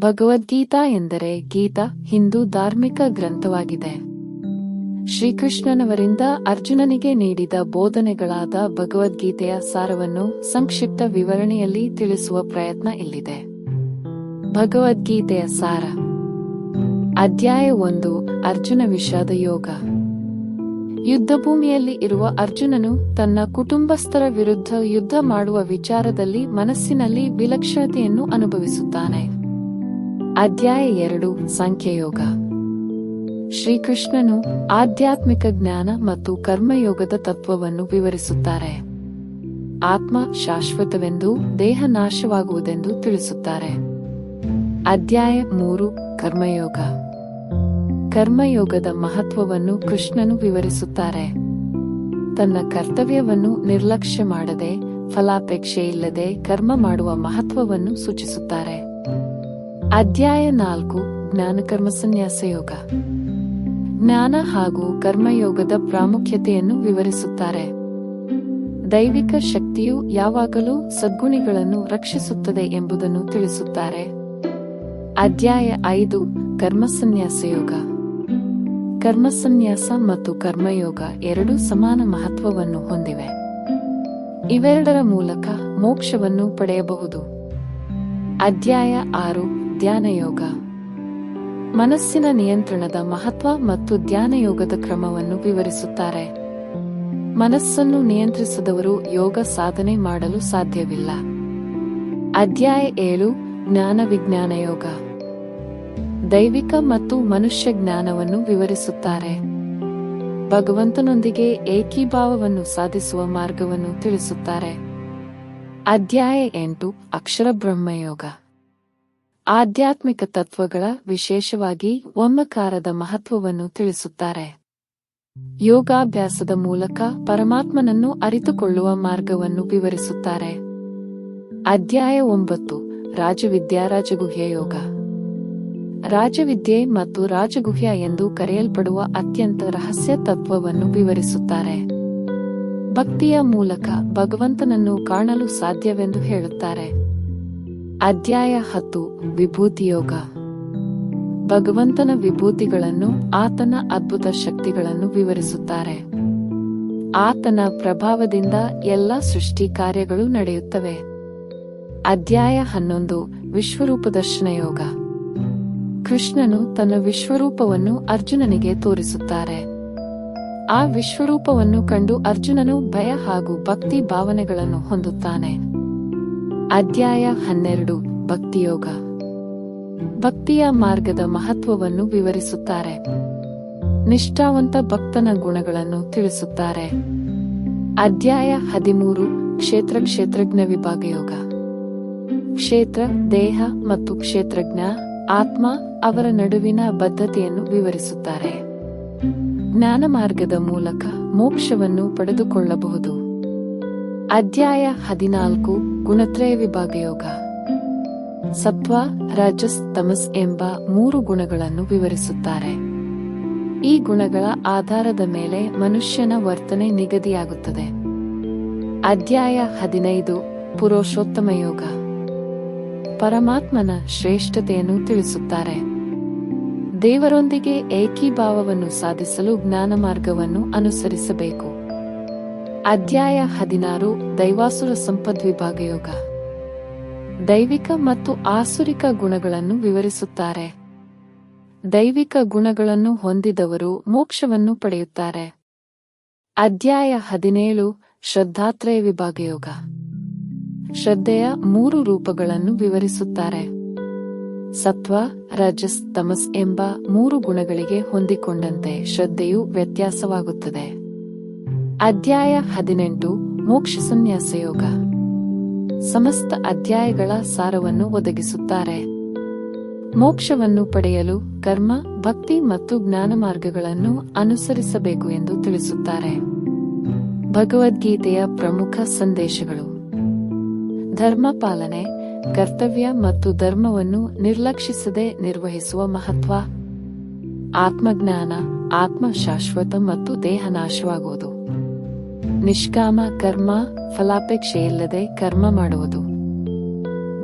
ಭಗವದ್ಗೀತಾ ಎಂದರೆ ಗೀತಾ ಹಿಂದೂ ಧಾರ್ಮಿಕ ಗ್ರಂಥವಾಗಿದೆ. ಶ್ರೀಕೃಷ್ಣನವರಿಂದ ಅರ್ಜುನನಿಗೆ ನೀಡಿದ ಬೋಧನೆಗಳಾದ ಭಗವದ್ಗೀತೆಯ ಸಾರವನ್ನು ಸಂಕ್ಷಿಪ್ತ ವಿವರಣೆಯಲ್ಲಿ ತಿಳಿಸುವ ಪ್ರಯತ್ನ ಇಲ್ಲಿದೆ. ಭಗವದ್ಗೀತೆಯ ಸಾರ. ಅಧ್ಯಾಯ 1. ಅರ್ಜುನ ವಿಷಾದ ಯೋಗ. ಯುದ್ಧಭೂಮಿಯಲ್ಲಿ ಇರುವ ಅರ್ಜುನನು ತನ್ನ ಕುಟುಂಬಸ್ಥರ ವಿರುದ್ಧ ಯುದ್ಧ ಮಾಡುವ ವಿಚಾರದಲ್ಲಿ ಮನಸ್ಸಿನಲ್ಲಿ ವಿಲಕ್ಷಣತೆಯನ್ನು ಅನುಭವಿಸುತ್ತಾನೆ. ಅಧ್ಯಾಯ 2. ಸಾಂಖ್ಯಯೋಗ. ಶ್ರೀಕೃಷ್ಣನು ಆಧ್ಯಾತ್ಮಿಕ ಜ್ಞಾನ ಮತ್ತು ಕರ್ಮಯೋಗದ ತತ್ವವನ್ನು ವಿವರಿಸುತ್ತಾರೆ. ಆತ್ಮ ಶಾಶ್ವತವೆಂದು, ದೇಹ ನಾಶವಾಗುವುದೆಂದು ತಿಳಿಸುತ್ತಾರೆ. ಅಧ್ಯಾಯ 3. ಕರ್ಮಯೋಗ. ಕರ್ಮಯೋಗದ ಮಹತ್ವವನ್ನು ಕೃಷ್ಣನು ವಿವರಿಸುತ್ತಾರೆ. ತನ್ನ ಕರ್ತವ್ಯವನ್ನು ನಿರ್ಲಕ್ಷ್ಯ ಮಾಡದೆ, ಫಲಾಪೇಕ್ಷೆಯಿಲ್ಲದೆ ಕರ್ಮ ಮಾಡುವ ಮಹತ್ವವನ್ನು ಸೂಚಿಸುತ್ತಾರೆ. ಅಧ್ಯಾಯ 4. ಜ್ಞಾನಕರ್ಮ ಸನ್ಯಾಸ ಯೋಗ. ಜ್ಞಾನ ಹಾಗೂ ಕರ್ಮಯೋಗದ ಪ್ರಾಮುಖ್ಯತೆಯನ್ನು ವಿವರಿಸುತ್ತಾರೆ. ದೈವಿಕ ಶಕ್ತಿಯು ಯಾವಾಗಲೂ ಸದ್ಗುಣಿಗಳನ್ನು ರಕ್ಷಿಸುತ್ತದೆ ಎಂಬುದನ್ನು ತಿಳಿಸುತ್ತಾರೆ. ಅಧ್ಯಾಯ 5. ಕರ್ಮಸನ್ಯಾಸ ಯೋಗ. ಕರ್ಮಸನ್ಯಾಸ ಮತ್ತು ಕರ್ಮಯೋಗ ಎರಡೂ ಸಮಾನ ಮಹತ್ವವನ್ನು ಹೊಂದಿವೆ. ಇವೆರಡರ ಮೂಲಕ ಮೋಕ್ಷವನ್ನು ಪಡೆಯಬಹುದು. ಅಧ್ಯಾಯ 6. ಧ್ಯಾನಯೋಗ. ಮನಸ್ಸಿನ ನಿಯಂತ್ರಣದ ಮಹತ್ವ ಮತ್ತು ಧ್ಯಾನಯೋಗದ ಕ್ರಮವನ್ನು ವಿವರಿಸುತ್ತಾರೆ. ಮನಸ್ಸನ್ನು ನಿಯಂತ್ರಿಸದವರು ಯೋಗ ಸಾಧನೆ ಮಾಡಲು ಸಾಧ್ಯವಿಲ್ಲ. ಅಧ್ಯಾಯ 7. ಜ್ಞಾನ ವಿಜ್ಞಾನ ಯೋಗ. ದೈವಿಕ ಮತ್ತು ಮನುಷ್ಯ ಜ್ಞಾನವನ್ನು ವಿವರಿಸುತ್ತಾರೆ. ಭಗವಂತನೊಂದಿಗೆ ಏಕೀಭಾವವನ್ನು ಸಾಧಿಸುವ ಮಾರ್ಗವನ್ನು ತಿಳಿಸುತ್ತಾರೆ. ಅಧ್ಯಾಯ 8. ಅಕ್ಷರ ಬ್ರಹ್ಮಯೋಗ. ಆಧ್ಯಾತ್ಮಿಕ ತತ್ವಗಳ, ವಿಶೇಷವಾಗಿ ಓಂಕಾರದ ಮಹತ್ವವನ್ನು ತಿಳಿಸುತ್ತಾರೆ. ಯೋಗಾಭ್ಯಾಸದ ಮೂಲಕ ಪರಮಾತ್ಮನನ್ನು ಅರಿತುಕೊಳ್ಳುವ ಮಾರ್ಗವನ್ನು ವಿವರಿಸುತ್ತಾರೆ. ಅಧ್ಯಾಯ 9. ರಾಜವಿದ್ಯಾ ರಾಜಗುಹ್ಯ ಯೋಗ. ರಾಜವಿದ್ಯೆ ಮತ್ತು ರಾಜಗುಹ್ಯ ಎಂದು ಕರೆಯಲ್ಪಡುವ ಅತ್ಯಂತ ರಹಸ್ಯ ತತ್ವವನ್ನು ವಿವರಿಸುತ್ತಾರೆ. ಭಕ್ತಿಯ ಮೂಲಕ ಭಗವಂತನನ್ನು ಕಾಣಲು ಸಾಧ್ಯವೆಂದು ಹೇಳುತ್ತಾರೆ. ಅಧ್ಯಾಯ 10. ವಿಭೂತಿ ಯೋಗ. ಭಗವಂತನ ವಿಭೂತಿಗಳನ್ನು, ಆತನ ಅದ್ಭುತ ಶಕ್ತಿಗಳನ್ನು ವಿವರಿಸುತ್ತಾರೆ. ಆತನ ಪ್ರಭಾವದಿಂದ ಎಲ್ಲ ಸೃಷ್ಟಿ ಕಾರ್ಯಗಳು ನಡೆಯುತ್ತವೆ. ಅಧ್ಯಾಯ 11. ವಿಶ್ವರೂಪ ದರ್ಶನ ಯೋಗ. ಕೃಷ್ಣನು ತನ್ನ ವಿಶ್ವರೂಪವನ್ನು ಅರ್ಜುನನಿಗೆ ತೋರಿಸುತ್ತಾರೆ. ಆ ವಿಶ್ವರೂಪವನ್ನು ಕಂಡು ಅರ್ಜುನನು ಭಯ ಹಾಗೂ ಭಕ್ತಿ ಭಾವನೆಗಳನ್ನು ಹೊಂದುತ್ತಾನೆ. ಅಧ್ಯಾಯ 12. ಭಕ್ತಿಯೋಗ. ಭಕ್ತಿಯ ಮಾರ್ಗದ ಮಹತ್ವವನ್ನು ವಿವರಿಸುತ್ತಾರೆ. ನಿಷ್ಠಾವಂತ ಭಕ್ತನ ಗುಣಗಳನ್ನು ತಿಳಿಸುತ್ತಾರೆ. ಅಧ್ಯಾಯ 13. ಕ್ಷೇತ್ರಜ್ಞ ವಿಭಾಗ ಯೋಗ. ಕ್ಷೇತ್ರ, ದೇಹ ಮತ್ತು ಕ್ಷೇತ್ರಜ್ಞ, ಆತ್ಮ, ಅವರ ನಡುವಿನ ಬದ್ಧತೆಯನ್ನು ವಿವರಿಸುತ್ತಾರೆ. ಜ್ಞಾನ ಮಾರ್ಗದ ಮೂಲಕ ಮೋಕ್ಷವನ್ನು ಪಡೆದುಕೊಳ್ಳಬಹುದು. ಅಧ್ಯಾಯ 14. ಗುಣತ್ರಯ ವಿಭಾಗ ಯೋಗ. ಸತ್ವ, ರಜಸ್, ತಮಸ್ ಎಂಬ 3 ಗುಣಗಳನ್ನು ವಿವರಿಸುತ್ತಾರೆ. ಈ ಗುಣಗಳ ಆಧಾರದ ಮೇಲೆ ಮನುಷ್ಯನ ವರ್ತನೆ ನಿಗದಿಯಾಗುತ್ತದೆ. ಅಧ್ಯಾಯ 15. ಪುರುಷೋತ್ತಮ ಯೋಗ. ಪರಮಾತ್ಮನ ಶ್ರೇಷ್ಠತೆಯನ್ನು ತಿಳಿಸುತ್ತಾರೆ. ದೇವರೊಂದಿಗೆ ಏಕೀಭಾವವನ್ನು ಸಾಧಿಸಲು ಜ್ಞಾನ ಮಾರ್ಗವನ್ನು ಅನುಸರಿಸಬೇಕು. ಅಧ್ಯಾಯ 16. ದೈವಾಸುರ ಸಂಪದ್ವಿಭಾಗ ಯೋಗ. ದೈವಿಕ ಮತ್ತು ಆಸುರಿಕ ಗುಣಗಳನ್ನು ವಿವರಿಸುತ್ತಾರೆ. ದೈವಿಕ ಗುಣಗಳನ್ನು ಹೊಂದಿದವರು ಮೋಕ್ಷವನ್ನು ಪಡೆಯುತ್ತಾರೆ. ಅಧ್ಯಾಯ 17. ಶ್ರದ್ಧಾತ್ರಯ ವಿಭಾಗ ಯೋಗ. ಶ್ರದ್ಧೆಯ 3 ರೂಪಗಳನ್ನು ವಿವರಿಸುತ್ತಾರೆ. ಸತ್ವ, ರಜಸ್, ತಮಸ್ ಎಂಬ 3 ಗುಣಗಳಿಗೆ ಹೊಂದಿಕೊಂಡಂತೆ ಶ್ರದ್ಧೆಯು ವ್ಯತ್ಯಾಸವಾಗುತ್ತದೆ. ಅಧ್ಯಾಯ 18. ಮೋಕ್ಷ ಸನ್ಯಾಸ ಯೋಗ. ಸಮಸ್ತ ಅಧ್ಯಾಯಗಳ ಸಾರವನ್ನು ಒದಗಿಸುತ್ತಾರೆ. ಮೋಕ್ಷವನ್ನು ಪಡೆಯಲು ಕರ್ಮ, ಭಕ್ತಿ ಮತ್ತು ಜ್ಞಾನ ಮಾರ್ಗಗಳನ್ನು ಅನುಸರಿಸಬೇಕು ಎಂದು ತಿಳಿಸುತ್ತಾರೆ. ಭಗವದ್ಗೀತೆಯ ಪ್ರಮುಖ ಸಂದೇಶಗಳು. ಧರ್ಮ ಪಾಲನೆ, ಕರ್ತವ್ಯ ಮತ್ತು ಧರ್ಮವನ್ನು ನಿರ್ಲಕ್ಷಿಸದೆ ನಿರ್ವಹಿಸುವ ಮಹತ್ವ. ಆತ್ಮಜ್ಞಾನ, ಆತ್ಮ ಶಾಶ್ವತ ಮತ್ತು ದೇಹ ನಾಶವಾಗುವುದು. ನಿಷ್ಕಾಮ ಕರ್ಮ, ಫಲಾಪೇಕ್ಷೆಯಿಲ್ಲದೆ ಕರ್ಮ ಮಾಡುವುದು.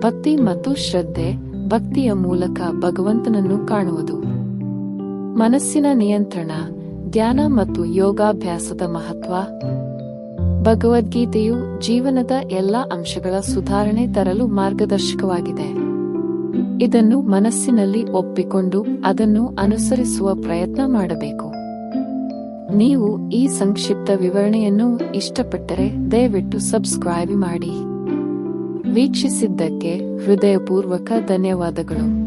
ಭಕ್ತಿ ಮತ್ತು ಶ್ರದ್ಧೆ, ಭಕ್ತಿಯ ಮೂಲಕ ಭಗವಂತನನ್ನು ಕಾಣುವುದು. ಮನಸ್ಸಿನ ನಿಯಂತ್ರಣ, ಧ್ಯಾನ ಮತ್ತು ಯೋಗಾಭ್ಯಾಸದ ಮಹತ್ವ. ಭಗವದ್ಗೀತೆಯು ಜೀವನದ ಎಲ್ಲ ಅಂಶಗಳ ಸುಧಾರಣೆ ತರಲು ಮಾರ್ಗದರ್ಶಕವಾಗಿದೆ. ಇದನ್ನು ಮನಸ್ಸಿನಲ್ಲಿ ಒಪ್ಪಿಕೊಂಡು ಅದನ್ನು ಅನುಸರಿಸುವ ಪ್ರಯತ್ನ ಮಾಡಬೇಕು. ನೀವು ಈ ಸಂಕ್ಷಿಪ್ತ ವಿವರಣೆಯನ್ನು ಇಷ್ಟಪಟ್ಟರೆ ದಯವಿಟ್ಟು ಸಬ್ಸ್ಕ್ರೈಬ್ ಮಾಡಿ. ವೀಕ್ಷಿಸಿದ್ದಕ್ಕೆ ಹೃದಯಪೂರ್ವಕ ಧನ್ಯವಾದಗಳು.